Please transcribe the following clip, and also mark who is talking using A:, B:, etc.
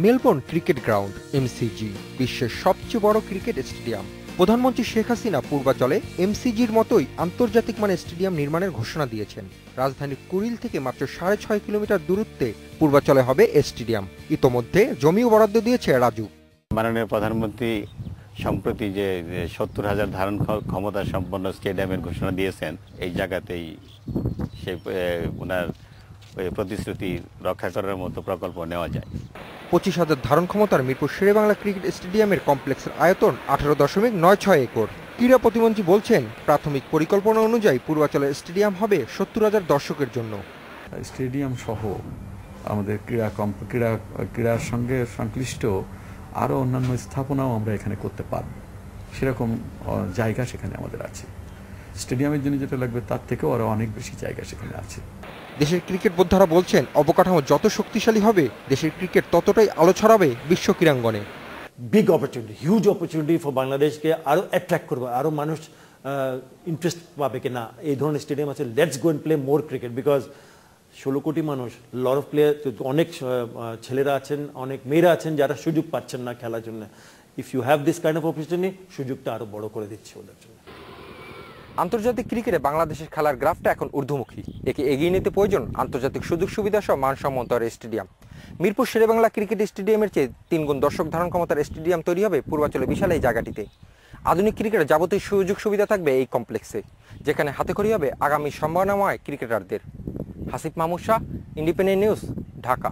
A: Melbourne cricket ground MCG বিশ্বের সবচেয়ে বড় ক্রিকেট স্টেডিয়াম। প্রধানমন্ত্রী শেখ হাসিনা পূর্বাচলে এমসিজির মতোই আন্তর্জাতিক মানের স্টেডিয়াম নির্মাণের ঘোষণা দিয়েছেন। রাজধানী কুড়িল থেকে মাত্র 6.5 কিলোমিটার দূরত্বে পূর্বাচলে হবে এ স্টেডিয়াম। ইতোমধ্যে জমিও বরাদ্দ দিয়েছে রাজুক।
B: মাননীয় প্রধানমন্ত্রী সম্প্রতি যে 70,000 ধারণ ক্ষমতা সম্পন্ন স্টেডিয়ামের ঘোষণা দিয়েছেন, এই জায়গাতেই সে ওনার প্রতিশ্রুতি রক্ষা করার মতো প্রকল্প নেওয়া যায়।
A: 25,000 ধারণ ক্ষমতার মিরপুর শেরেবাংলা ক্রিকেট স্টেডিয়ামের কমপ্লেক্সের আয়তন 18.96 একর। ক্রীড়া প্রতিমন্ত্রী বলছেন, প্রাথমিক পরিকল্পনা অনুযায়ী পূর্বাচলের স্টেডিয়াম হবে 70,000 দর্শকের জন্য।
C: স্টেডিয়াম সহ আমাদের ক্রীড়ার সঙ্গে সংশ্লিষ্ট আরও অন্যান্য স্থাপনাও আমরা এখানে করতে পারব, সেরকম জায়গা সেখানে আমাদের আছে। স্টেডিয়ামের জন্য যেটা লাগবে তার থেকেও আরও অনেক বেশি জায়গা সেখানে আছে।
A: দেশের ক্রিকেট বোদ্ধারা বলছেন, অবকাঠামো যত শক্তিশালী হবে দেশের ক্রিকেট ততটাই আলো ছড়াবে বিশ্ব ক্রীড়াঙ্গনে।
D: Big opportunity, huge opportunity for বাংলাদেশকে আরও অ্যাট্রাক্ট করবে, আরও মানুষ ইন্টারেস্ট পাবে কি না এই ধরনের স্টেডিয়াম আছে। Let's go and play more cricket, because 16 কোটি মানুষ, লট অফ প্লেয়ার, অনেক ছেলেরা আছেন, অনেক মেয়েরা আছেন যারা সুযোগ পাচ্ছেন না খেলার জন্য। If you have this kind of opportunity, সুযোগটা আরও বড় করে দিচ্ছে ওদের জন্য।
A: আন্তর্জাতিক ক্রিকেটে বাংলাদেশের খেলার গ্রাফটা এখন ঊর্ধ্বমুখী। একে এগিয়ে নিতে প্রয়োজন আন্তর্জাতিক সুযোগ সুবিধা সহ মানসম্মত স্টেডিয়াম। মিরপুর শেরেবাংলা ক্রিকেট স্টেডিয়ামের চেয়ে 3 গুণ দর্শক ধারণ ক্ষমতার স্টেডিয়াম তৈরি হবে পূর্বাচলে বিশাল এই জায়গাটিতে। আধুনিক ক্রিকেটের যাবতীয় সুযোগ সুবিধা থাকবে এই কমপ্লেক্সে, যেখানে হাতেখড়ি হবে আগামী সম্ভাবনাময় ক্রিকেটারদের। Hasif Mahmud Shah, independent news, Dhaka.